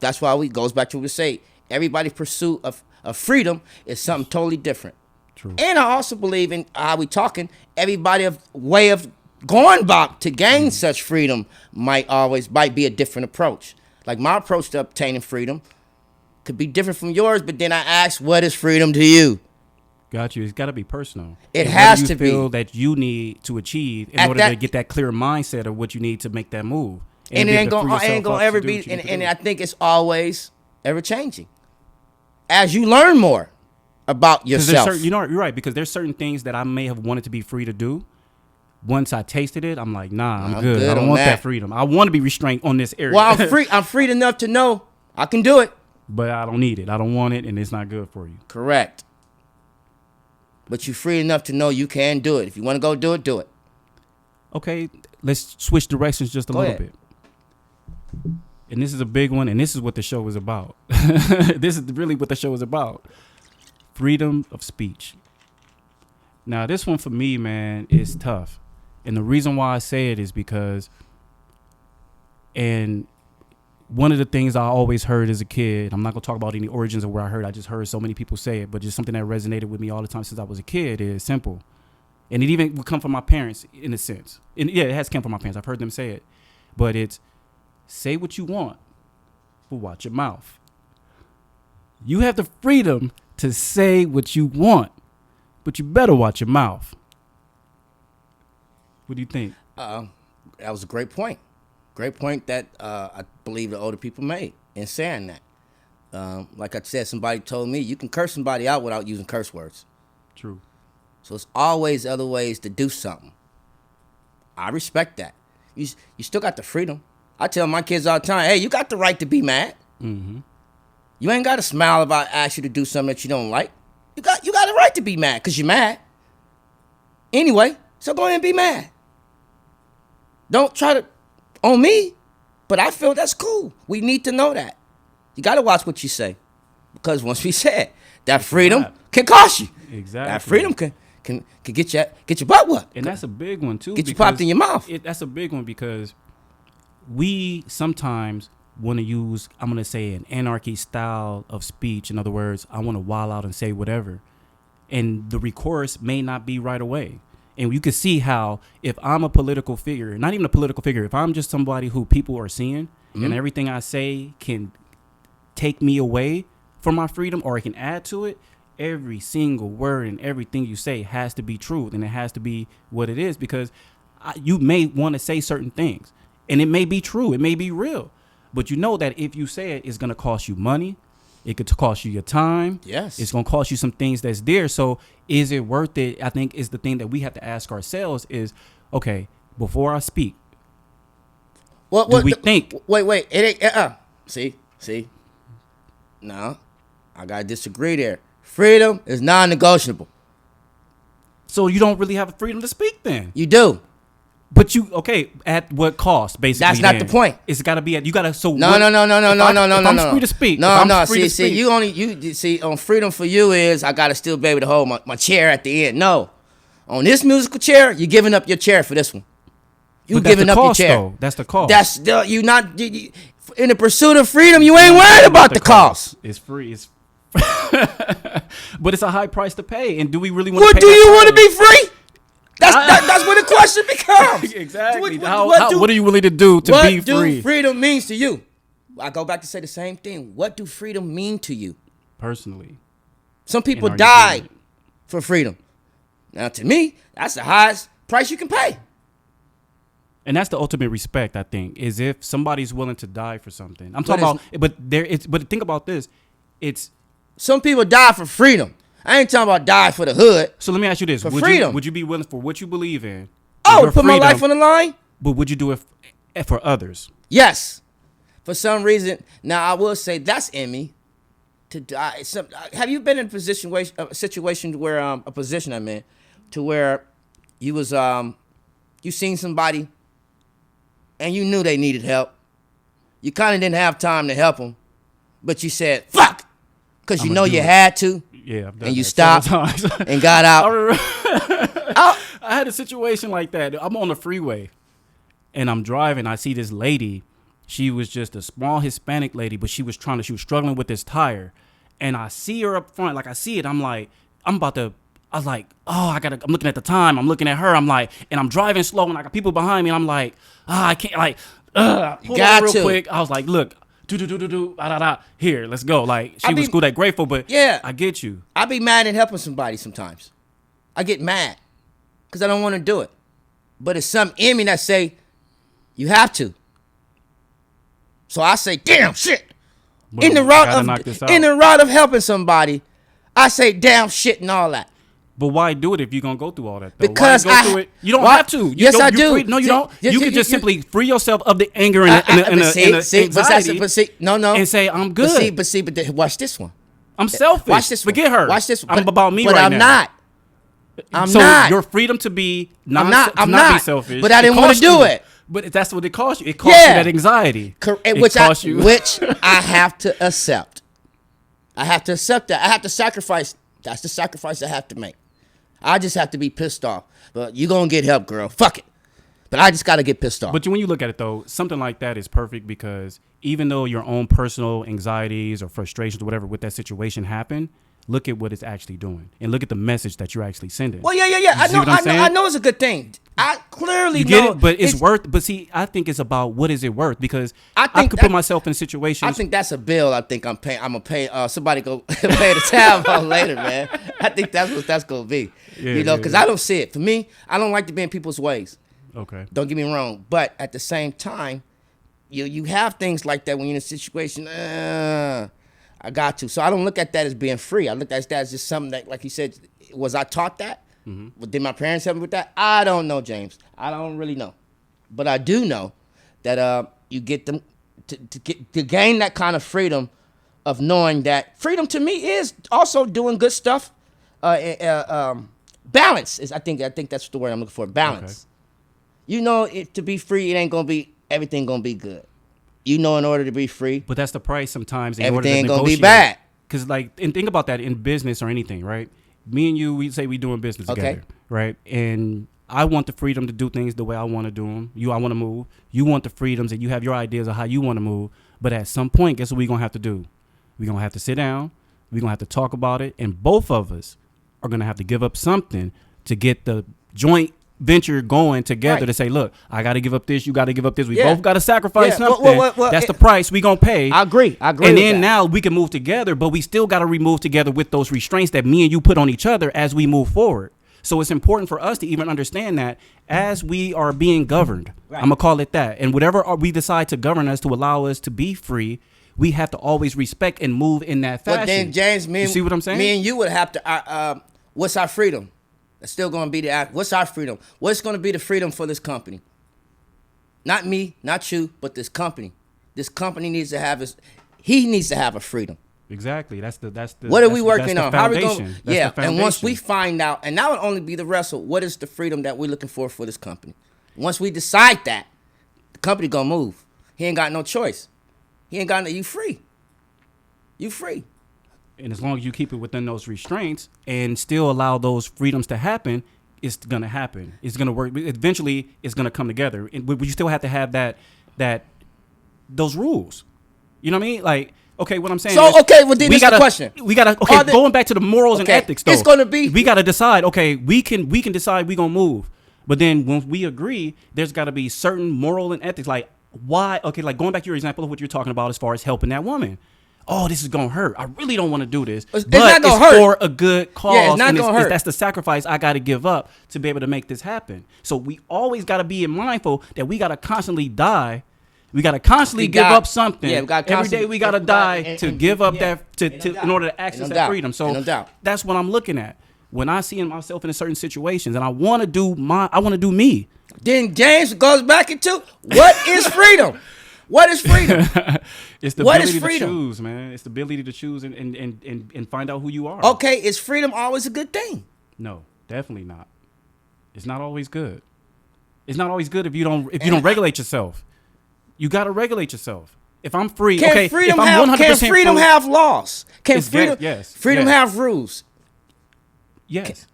That's why it goes back to what we say. Everybody's pursuit of freedom is something totally different. True. And I also believe in how we talking. Everybody's way of going about to gain such freedom might be a different approach. Like my approach to obtaining freedom could be different from yours, but then I ask, what is freedom to you? Got you. It's got to be personal. It has to be. Feel that you need to achieve in order to get that clear mindset of what you need to make that move. And it ain't gonna ever be. And I think it's always ever changing as you learn more about yourself. You're right, because there's certain things that I may have wanted to be free to do. Once I tasted it, I'm like, nah, I'm good. I don't want that freedom. I want to be restrained on this area. Well, I'm free. I'm free enough to know I can do it, but I don't need it. I don't want it, and it's not good for you. Correct. But you're free enough to know you can do it. If you want to go do it, do it. Okay, let's switch directions just a little bit. And this is a big one, and this is what the show is about. This is really what the show is about. Freedom of speech. Now, this one for me, man, is tough. And the reason why I say it is because, and one of the things I always heard as a kid, I'm not going to talk about any origins of where I heard, I just heard so many people say it, but just something that resonated with me all the time since I was a kid is simple. And it even would come from my parents in a sense. And yeah, it has come from my parents. I've heard them say it. But it's, say what you want, but watch your mouth. You have the freedom to say what you want, but you better watch your mouth. What do you think? That was a great point. Great point that I believe the older people made in saying that. Like I said, somebody told me you can curse somebody out without using curse words. True. So it's always other ways to do something. I respect that. You still got the freedom. I tell my kids all the time, hey, you got the right to be mad. Mm-hmm. You ain't got to smile if I ask you to do something that you don't like. You got a right to be mad because you're mad. Anyway, so go ahead and be mad. Don't try to on me, but I feel that's cool. We need to know that. You got to watch what you say because once we said that freedom can cost you. Exactly. That freedom can get your butt whooped. And that's a big one too. Get you popped in your mouth. That's a big one because we sometimes want to use, I'm going to say, an anarchy style of speech. In other words, I want to wild out and say whatever. And the recourse may not be right away. And you can see how if I'm a political figure, not even a political figure, if I'm just somebody who people are seeing and everything I say can take me away from my freedom or it can add to it, every single word and everything you say has to be truth and it has to be what it is because you may want to say certain things. And it may be true. It may be real. But you know that if you say it, it's going to cost you money. It could cost you your time. Yes. It's going to cost you some things that's there. So is it worth it? I think is the thing that we have to ask ourselves is, okay, before I speak, do we think? Wait. It ain't, See? No, I got to disagree there. Freedom is non-negotiable. So you don't really have freedom to speak then. You do. But at what cost? Basically, That's not the point. It's got to be at. You got to. So No. If I'm free to speak. See, on freedom for you is I gotta still be able to hold my chair at the end. No, on this musical chair, you're giving up your chair for this one. You giving up your chair. Though. That's the cost. That's you not in the pursuit of freedom. You ain't worried about the cost. It's free. It's but it's a high price to pay. And do we really want? What do you want to be free? That's what the question becomes. Exactly. What are you willing to do to be free? What do freedom means to you? I go back to say the same thing. What do freedom mean to you? Personally. Some people died for freedom. Now, to me, that's the highest price you can pay. And that's the ultimate respect, I think, is if somebody's willing to die for something. I'm talking about, but think about this. Some people die for freedom. I ain't talking about die for the hood. So let me ask you this. Freedom. Would you be willing for what you believe in? Oh, put my life on the line? But would you do it for others? Yes. For some reason. Now, I will say that's in me. To die. Have you been in a situation where, a position I'm in, to where you was, you seen somebody and you knew they needed help. You kind of didn't have time to help them, but you said, fuck, because you know you had to. Yeah, and you stopped and got out. I had a situation like that. I'm on the freeway, and I'm driving. I see this lady. She was just a small Hispanic lady, but she was struggling with this tire. And I see her up front. Like, I see it. I'm like, I'm looking at the time. I'm looking at her. I'm like, and I'm driving slow, and I got people behind me. And I'm like, I can't, pull over real quick. I was like, look. Here, let's go. Like, she was cool, that grateful, but yeah, I get you. I be mad at helping somebody sometimes. I get mad because I don't want to do it. But it's something in me that say, you have to. So I say, damn shit. In the route of helping somebody, I say damn shit and all that. But why do it if you're going to go through all that, though? Because you don't have to. I do. No, you don't. You can just simply free yourself of the anger and anxiety and say, I'm good. But watch this one. I'm selfish. Watch this one. Forget her. Watch this one. I'm about me right now. I'm so not. Your freedom to be I'm not be selfish. But I didn't want to do it. But that's what it cost you. It cost you that anxiety. Which I have to accept. I have to accept that. I have to sacrifice. That's the sacrifice I have to make. I just have to be pissed off. But you gonna get help, girl. Fuck it. But I just gotta get pissed off. But when you look at it, though, something like that is perfect because even though your own personal anxieties or frustrations or whatever with that situation happen, look at what it's actually doing and look at the message that you're actually sending. Well, yeah. I know it's a good thing. I clearly know. You get it, but it's worth. But see, I think it's about what is it worth because I could put myself in situations. I think that's a bill. I think I'm paying. I'm gonna pay. Somebody go pay the tab on later, man. I think that's what that's gonna be. Yeah, because I don't see it. For me, I don't like to be in people's ways. Okay. Don't get me wrong, but at the same time, you have things like that when you're in a situation. I got to. So I don't look at that as being free. I look at that as just something that, like you said, was I taught that? Mm-hmm. Did my parents help me with that? I don't know, James. I don't really know. But I do know that you get them to gain that kind of freedom of knowing that freedom to me is also doing good stuff. Balance is I think that's the word I'm looking for. Balance. Okay. You know, to be free, it ain't gonna be everything gonna be good. You know, in order to be free, but that's the price sometimes. Everything ain't gonna be bad. Because and think about that in business or anything, right? Me and you, we say we doing business together, right? And I want the freedom to do things the way I want to do them. I want to move. You want the freedoms and you have your ideas of how you want to move. But at some point, guess what we're gonna have to do? We're gonna have to sit down. We're gonna have to talk about it, and both of us are gonna have to give up something to get the joint venture going together to say, look, I got to give up this, you got to give up this. We both got to sacrifice something. That's the price we going to pay. I agree. And then now we can move together, but we still got to remove together with those restraints that me and you put on each other as we move forward. So it's important for us to even understand that as we are being governed, I'm going to call it that. And whatever we decide to govern us to allow us to be free, we have to always respect and move in that fashion. But then, James, you see what I'm saying? Me and you would have to, what's our freedom? It's still going to be what's our freedom? What's going to be the freedom for this company? Not me, not you, but this company. This company needs to have he needs to have a freedom. Exactly. That's the What are we that's working the on? How are we going? foundation. That's Yeah, the and once we foundation. find out, and that would only be the wrestle. What is the freedom that we're looking for this company? Once we decide that, the company gonna move. He ain't got no choice. He ain't got no. You free. You free. And as long as you keep it within those restraints and still allow those freedoms to happen, it's gonna happen. It's gonna work. Eventually, it's gonna come together. But you still have to have those rules. You know what I mean? Like, okay, what I'm saying. So is okay, well then this is the question. We gotta going back to the morals and ethics. Though It's gonna be. We gotta decide. Okay, we can decide we gonna move, but then when we agree, there's got to be certain moral and ethics. Like why? Okay, like going back to your example of what you're talking about as far as helping that woman. Oh, this is gonna hurt. I really don't want to do this, It's but not gonna it's hurt. for a good cause. Yeah, it's not and gonna hurt. That's the sacrifice I got to give up to be able to make this happen. So we always got to be mindful that we got to constantly die. We got to constantly give up something. Yeah, we gotta every day we got to die to give up yeah, in order to access no that doubt. freedom. So No doubt. that's what I'm looking at when I see myself in certain situations, and I want to do me. Then James goes back into what is freedom? What is freedom? It's the What is ability to freedom? choose, man. It's the ability to choose and find out who you are. Okay, is freedom always a good thing? No, definitely not. It's not always good. It's not always good if you don't regulate yourself. You got to regulate yourself. If I'm free, Can okay. freedom if I'm 100% can freedom free, have laws? Can It's freedom yes, freedom yes. have rules? yes.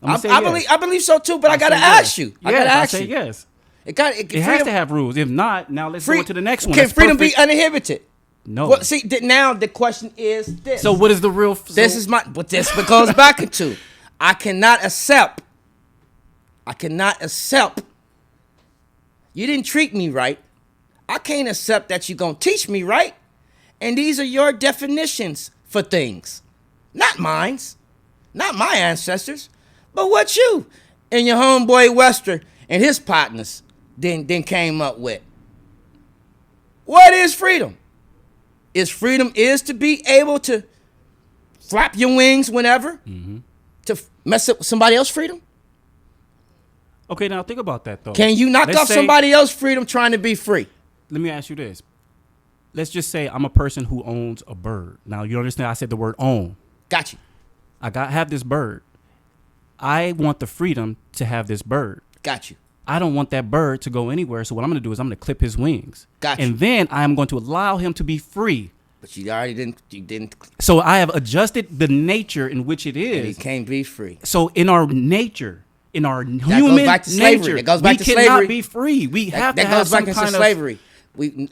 I believe so too, but I gotta say ask yes. you. I Yes, gotta I ask say you. yes. It Has to have rules. If not, now let's go to the next one. Can That's freedom be perfect. uninhibited? No. Well, see, now the question is this. So what is the real? This is my. But this goes back into. I cannot accept. You didn't treat me right. I can't accept that you're gonna teach me right. And these are your definitions for things, not mine's, not my ancestors, but what you and your homeboy Wester and his partners then came up with. What is freedom? Freedom is to be able to flap your wings whenever to mess up somebody else's freedom? Okay, now think about that though. Can you knock Let's off say- somebody else's freedom trying to be free? Let me ask you this. Let's just say I'm a person who owns a bird. Now you understand I said the word own. Got you. Have this bird. I want the freedom to have this bird. Got you. I don't want that bird to go anywhere. So what I'm going to do is I'm going to clip his wings. Gotcha. And then I am going to allow him to be free. But you already didn't. You didn't. So I have adjusted the nature in which it He is. can't be free. So in our nature, in our goes human back to slavery. nature, That goes back we to cannot slavery. be free. We have to That have goes back some into kind slavery.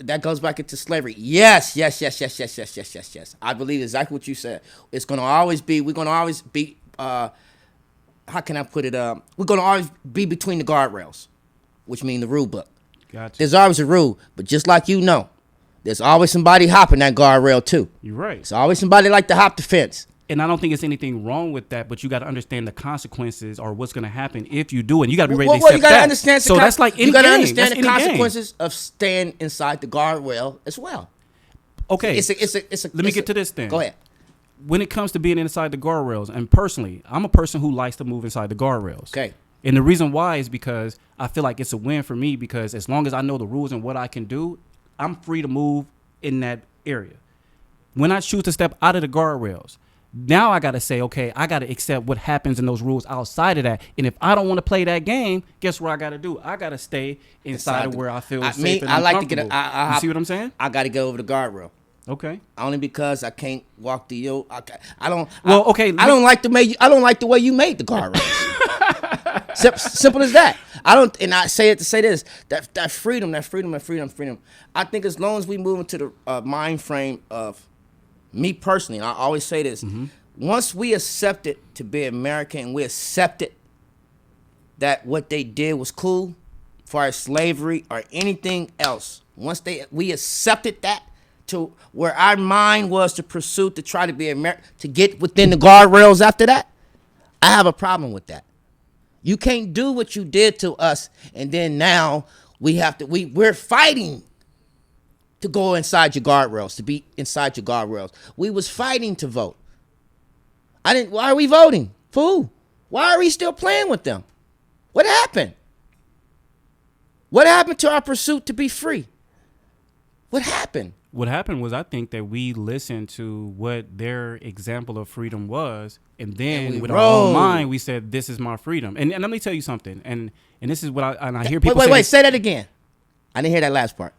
That goes back into slavery. Yes. I believe exactly what you said. It's gonna always be. We're gonna always be. How can I put it? We're gonna always be between the guardrails, which mean the rule book. Gotcha. There's always a rule, but just like you know, there's always somebody hopping that guardrail too. You're right. There's always somebody like to hop the fence. And I don't think it's anything wrong with that, but you got to understand the consequences or what's going to happen if you do it. And you got to be ready to accept you gotta that. understand. So that's like any you gotta game. understand That's the any game. consequences of staying inside the guardrail as well. Okay. It's a. Let me get to this then. Go ahead. When it comes to being inside the guardrails, and personally, I'm a person who likes to move inside the guardrails. Okay. And the reason why is because I feel like it's a win for me because as long as I know the rules and what I can do, I'm free to move in that area. When I choose to step out of the guardrails, now I got to say, okay, I got to accept what happens in those rules outside of that. And if I don't want to play that game, guess what I got to do? I got to stay inside of where I feel safe and I like to get. comfortable. You see what I'm saying? I got to get over the guardrail. Okay. Only because I can't walk the yo. I don't. Well, okay. I don't like the way you made the guardrails. Simple as that. I don't, and I say it to say this: that freedom. I think as long as we move into the mind frame of me personally, and I always say this: once we accept it to be American, and we accepted that what they did was cool, as far as slavery or anything else, we accepted that to where our mind was to pursue to try to be American, to get within the guardrails after that, I have a problem with that. You can't do what you did to us, and then now we're fighting to go inside your guardrails, to be inside your guardrails. We was fighting to vote. Why are we voting? Fool. Why are we still playing with them? What happened? What happened to our pursuit to be free? What happened? What happened was I think that we listened to what their example of freedom was, and then And we with our own rode. mind, we said, "This is my freedom." And let me tell you something. And this is what I hear people Wait, say. wait, this- say that again. I didn't hear that last part.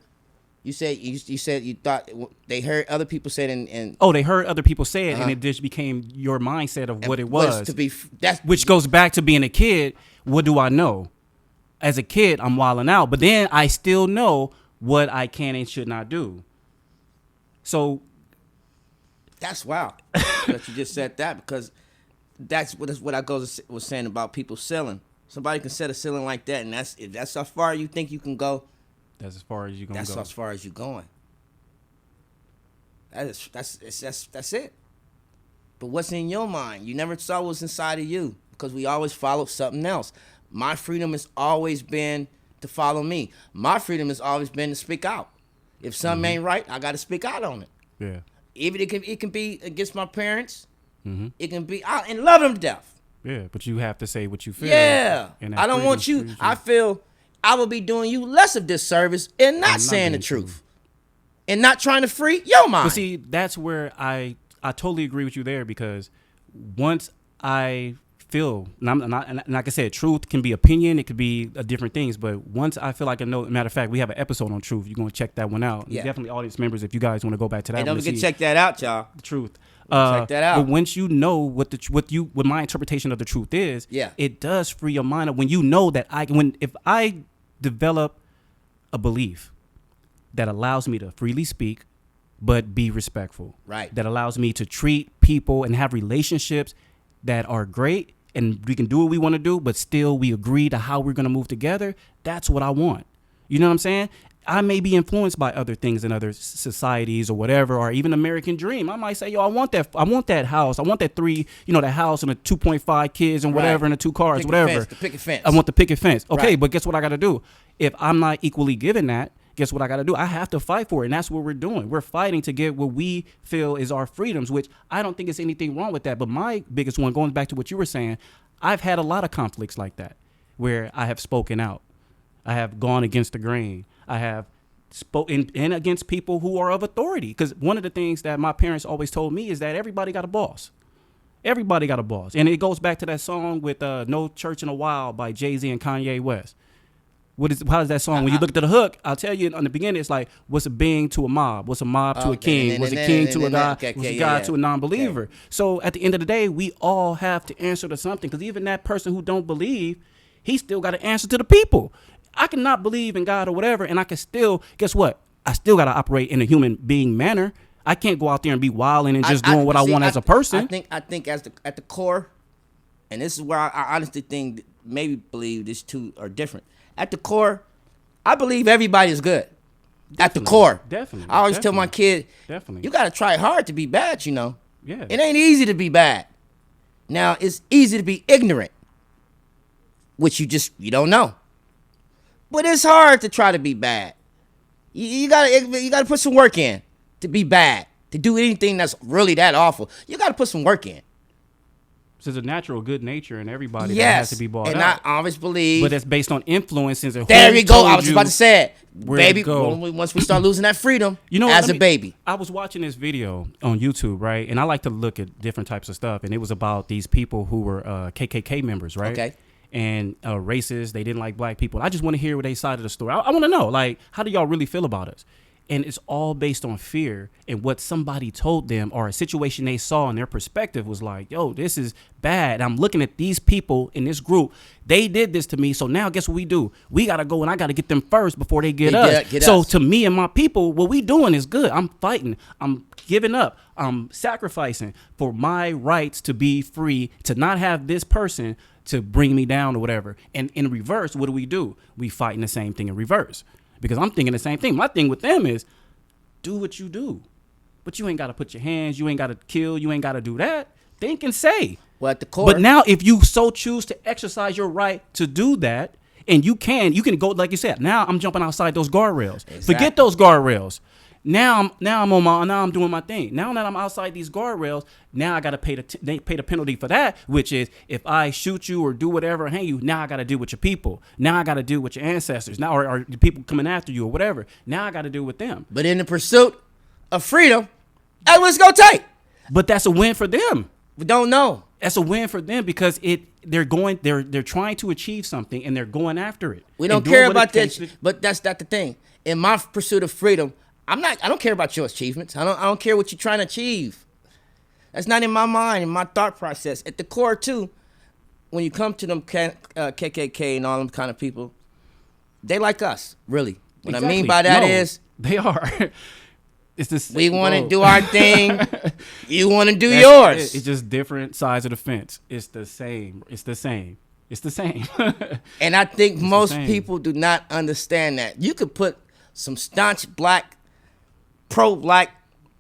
You said you said you thought they heard other people say it and Oh, they heard other people say it, Uh-huh. and it just became your mindset of what it was was. to be that's Which goes back to being a kid. What do I know? As a kid, I'm wilding out, but then I still know what I can and should not do. So That's wild that you just said that, because that's what I was saying about people selling. Somebody can set a ceiling like that, and if that's how far you think you can go. that's as far as you're gonna That's go. as far as you're going. That's it. But what's in your mind? You never saw what's inside of you, because we always followed something else. My freedom has always been to follow me. My freedom has always been to speak out. If something ain't right, I got to speak out on it. Yeah. Even it can be against my parents. Mm-hmm. It can be and love them to death. Yeah, but you have to say what you feel. Yeah, and that I don't freedom want you. frees I feel I will be doing you less of disservice in not saying the being true. truth, and not trying to free your mind. But see, that's where I totally agree with you there, because once I feel, and like I said, truth can be opinion, it could be different things, but once I feel like I know, matter of fact, we have an episode on truth. You're going to check that one out. Yeah. Definitely audience members, if you guys want to go back to that And one don't to forget to see check that out, y'all. the truth. Check that out. But once you know what my interpretation of the truth is, Yeah. it does free your mind up when you know that if I develop a belief that allows me to freely speak but be respectful. Right. That allows me to treat people and have relationships that are great, and we can do what we want to do, but still we agree to how we're going to move together. That's what I want. You know what I'm saying? I may be influenced by other things in other societies or whatever, or even American dream. I might say, yo, I want that house. I want that that house and the 2.5 kids and whatever, Right. and the 2 cars, Picket whatever. fence, the picket fence. I want the picket fence. Okay, Right. but guess what I got to do? If I'm not equally given that, guess what I got to do? I have to fight for it, and that's what we're doing. We're fighting to get what we feel is our freedoms, which I don't think there's anything wrong with that. But my biggest one, going back to what you were saying, I've had a lot of conflicts like that where I have spoken out. I have gone against the grain. I have spoken in against people who are of authority. Because one of the things that my parents always told me is that everybody got a boss. Everybody got a boss. And it goes back to that song with No Church in a While by Jay-Z and Kanye West. How does that song? When you look at the hook, I'll tell you in the beginning, it's like, what's a being to a mob? What's a mob to a king? What's a king to a god? What's a god to a non-believer? So at the end of the day, we all have to answer to something, because even that person who don't believe, he still got to answer to the people. I cannot believe in God or whatever, and I can still, guess what? I still got to operate in a human being manner. I can't go out there and be wilding and just doing what I want as a person. I think at the core, and this is where I honestly think maybe believe these two are different. At the core, I believe everybody is good. At the core. Definitely. I always tell my kid, Definitely. you got to try hard to be bad, you know. Yeah. It ain't easy to be bad. Now, it's easy to be ignorant, which you don't know. But it's hard to try to be bad. You gotta put some work in to be bad. To do anything that's really that awful, you gotta put some work in. So there's a natural good nature in everybody that Yes, has to be bought and out. I always believe. But it's based on influences. And There who you go. told I was you about to say it, where to baby. go. Once we start losing that freedom, You know, as a baby. I was watching this video on YouTube, right? And I like to look at different types of stuff. And it was about these people who were KKK members, right? Okay. And racist. They didn't like black people. I just want to hear what they side of the story. I want to know, like, how do y'all really feel about us? And it's all based on fear and what somebody told them, or a situation they saw, and their perspective was like, yo, this is bad. I'm looking at these people in this group. They did this to me. So now guess what we do? We got to go and I got to get them first before they get us. So to me and my people, what we doing is good. I'm fighting. I'm giving up. I'm sacrificing for my rights to be free, to not have this person to bring me down or whatever. And in reverse, what do? We fighting the same thing in reverse. Because I'm thinking the same thing. My thing with them is, do what you do. But you ain't got to put your hands, you ain't got to kill, you ain't got to do that. Think and say. Well, at the core. But now if you so choose to exercise your right to do that, and you can go, like you said, now I'm jumping outside those guardrails. Exactly. Forget those guardrails. Now I'm doing my thing. Now that I'm outside these guardrails, now I gotta pay the penalty for that, which is if I shoot you or do whatever, hang you. Now I gotta deal with your people. Now I gotta deal with your ancestors. Now or the people coming after you or whatever. Now I gotta deal with them. But in the pursuit of freedom, that's what it's gonna take. But that's a win for them. We don't know. That's a win for them because they're trying to achieve something and they're going after it. We don't And doing care what about it takes that. But that's not the thing. In my pursuit of freedom, I don't care about your achievements. I don't care what you're trying to achieve. That's not in my mind, in my thought process. At the core, too, when you come to them KKK and all them kind of people, they like us, really. What I mean by that is they are. It's the same, we want to bro. do our thing. You want to do yours. It's just different sides of the fence. It's the same. It's the same. It's the same. And I think most same. people do not understand that. You could put some staunch black, pro-black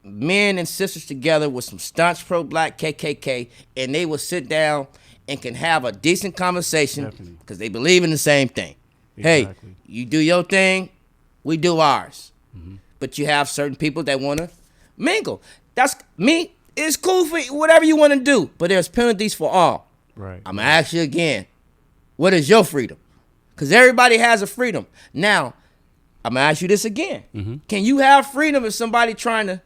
men and sisters together with some staunch pro-black KKK, and they will sit down and can have a decent conversation because they believe in the same thing. Exactly. Hey, you do your thing, we do ours. But you have certain people that want to mingle. That's me. It's cool for whatever you want to do, but there's penalties for all. Right. I'm going to ask you again, what is your freedom? Because everybody has a freedom. Now, I'm going to ask you this again. Can you have freedom if somebody trying to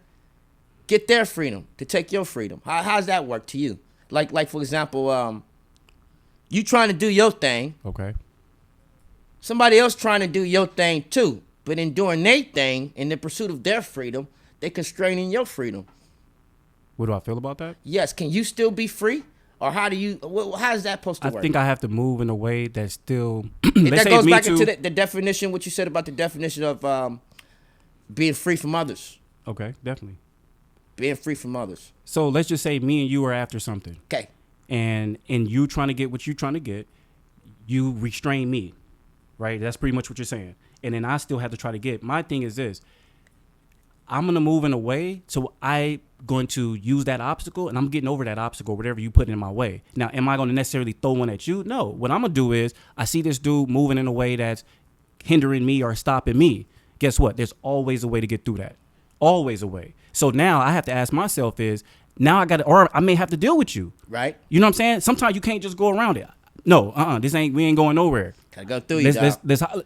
get their freedom, to take your freedom? How's that work to you? Like for example, you trying to do your thing. Okay. Somebody else trying to do your thing too. But in doing their thing, in the pursuit of their freedom, they're constraining your freedom. What do I feel about that? Yes. Can you still be free? Or how is that supposed to work? I think I have to move in a way that's still. That goes back into the definition, what you said about the definition of being free from others. Okay, definitely. Being free from others. So let's just say me and you are after something. Okay. And in you trying to get what you're trying to get, you restrain me. Right? That's pretty much what you're saying. And then I still have to try to get. My thing is this. I'm going to move in a way, so I'm going to use that obstacle, and I'm getting over that obstacle, whatever you put in my way. Now, am I going to necessarily throw one at you? No. What I'm going to do is, I see this dude moving in a way that's hindering me or stopping me. Guess what? There's always a way to get through that. Always a way. So now I have to ask myself is, now I got to, or I may have to deal with you. Right. You know what I'm saying? Sometimes you can't just go around it. No, we ain't going nowhere. Gotta go through you,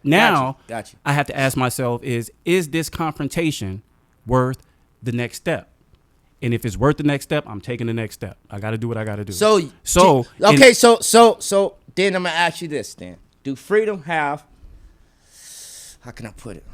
now, Got you. I have to ask myself is this confrontation worth the next step? And if it's worth the next step, I'm taking the next step. I got to do what I got to do. So then I'm gonna ask you this. Then, do freedom have? How can I put it?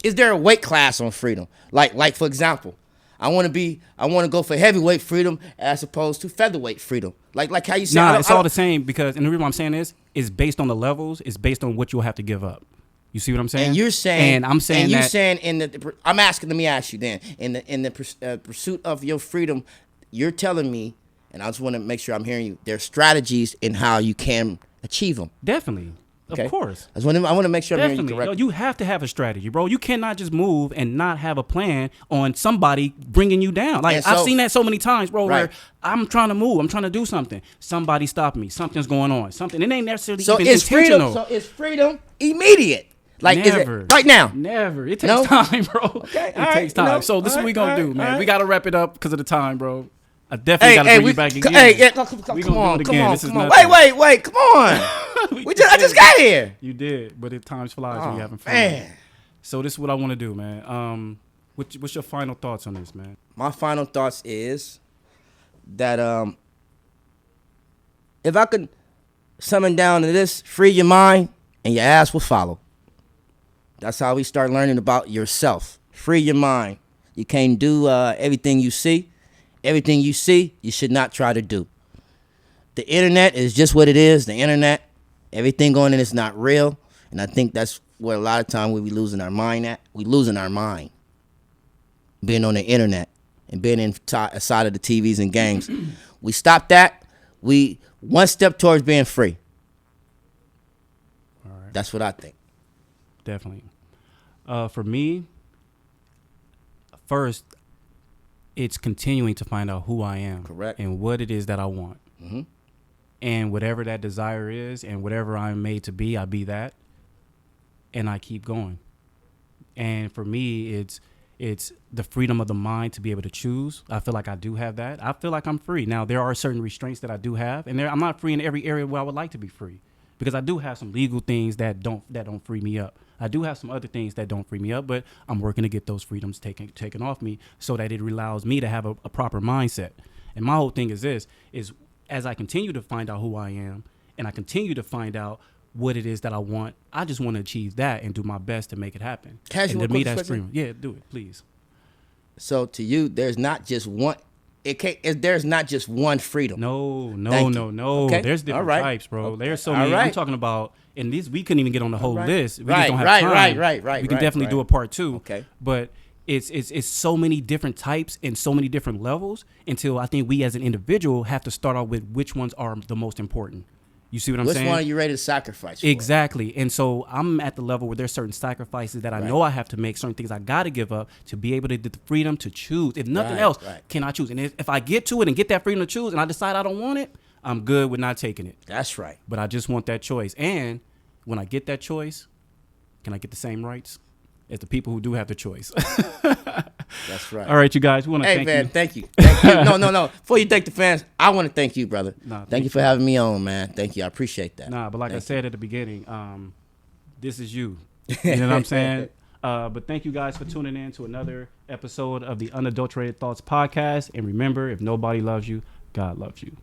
Is there a weight class on freedom? Like for example, I want to go for heavyweight freedom as opposed to featherweight freedom. Like how you say. Nah, it's all the same because, and the reason why I'm saying this is based on the levels. It's based on what you'll have to give up. You see what I'm saying? And you're saying, and I'm saying, and you're that, saying I'm asking. Let me ask you then. In the pursuit of your freedom, you're telling me, and I just want to make sure I'm hearing you. There's strategies in how you can achieve them. Definitely. Okay. Of course. I want to make sure I'm hearing you Definitely. correctly. Yo, you have to have a strategy, bro. You cannot just move and not have a plan on somebody bringing you down. Like, I've seen that so many times, bro, where I'm trying to move. I'm trying to do something. Somebody stop me. Something's going on. Something. It ain't necessarily even intentional. So is freedom immediate? Like, never. Is it right now? Never. It takes time, bro. Okay. It takes time. You know, so this is what we going to do, man. right. We got to wrap it up because of the time, bro. I definitely got to bring you back again. Come on. Wait, come on. I just got here. You did, but times flies when you're having fun. Man. So this is what I want to do, man. What's your final thoughts on this, man? My final thoughts is that if I could summon down to this, free your mind and your ass will follow. That's how we start learning about yourself. Free your mind. You can't do everything you see. Everything you see, you should not try to do. The internet is just what it is. The internet, everything on it is not real. And I think that's where a lot of time we be losing our mind at. We losing our mind. Being on the internet and being inside of the TVs and games. We stop that. We one step towards being free. All right. That's what I think. Definitely. For me, first, it's continuing to find out who I am. Correct. And what it is that I want. Mm-hmm. And whatever that desire is and whatever I'm made to be, I be that. And I keep going. And for me, it's the freedom of the mind to be able to choose. I feel like I do have that. I feel like I'm free. Now, there are certain restraints that I do have, and I'm not free in every area where I would like to be free, because I do have some legal things that don't free me up. I do have some other things that don't free me up, but I'm working to get those freedoms taken off me so that it allows me to have a proper mindset. And my whole thing is this, is as I continue to find out who I am and I continue to find out what it is that I want, I just want to achieve that and do my best to make it happen. Casual and to me, quick that's question? freedom. Yeah, do it, please. So to you, there's not just one. There's not just one freedom. No. Okay. There's different All right. types, bro. Okay. There's so All many. right. I'm talking about, and these we couldn't even get on the whole right. list. We Right, just don't have right, time. right. We can definitely do a right. part 2. Okay. But it's so many different types and so many different levels until I think we as an individual have to start out with which ones are the most important. You see what I'm Which saying? one are you ready to sacrifice for? Exactly. And so I'm at the level where there's certain sacrifices that I know I have to make, certain things I got to give up to be able to get the freedom to choose. If nothing else, can I choose? And if I get to it and get that freedom to choose and I decide I don't want it, I'm good with not taking it. That's right. But I just want that choice. And when I get that choice, can I get the same rights as the people who do have the choice? That's right. All right, you guys. We want to Hey, thank man, you. thank you. Thank you. No. Before you thank the fans, I want to thank you, brother. Nah, thank you for having me on, man. Thank you. I appreciate that. But like Thank I said at the beginning, this is you. You know what I'm saying? But thank you guys for tuning in to another episode of the Unadulterated Thoughts podcast. And remember, if nobody loves you, God loves you.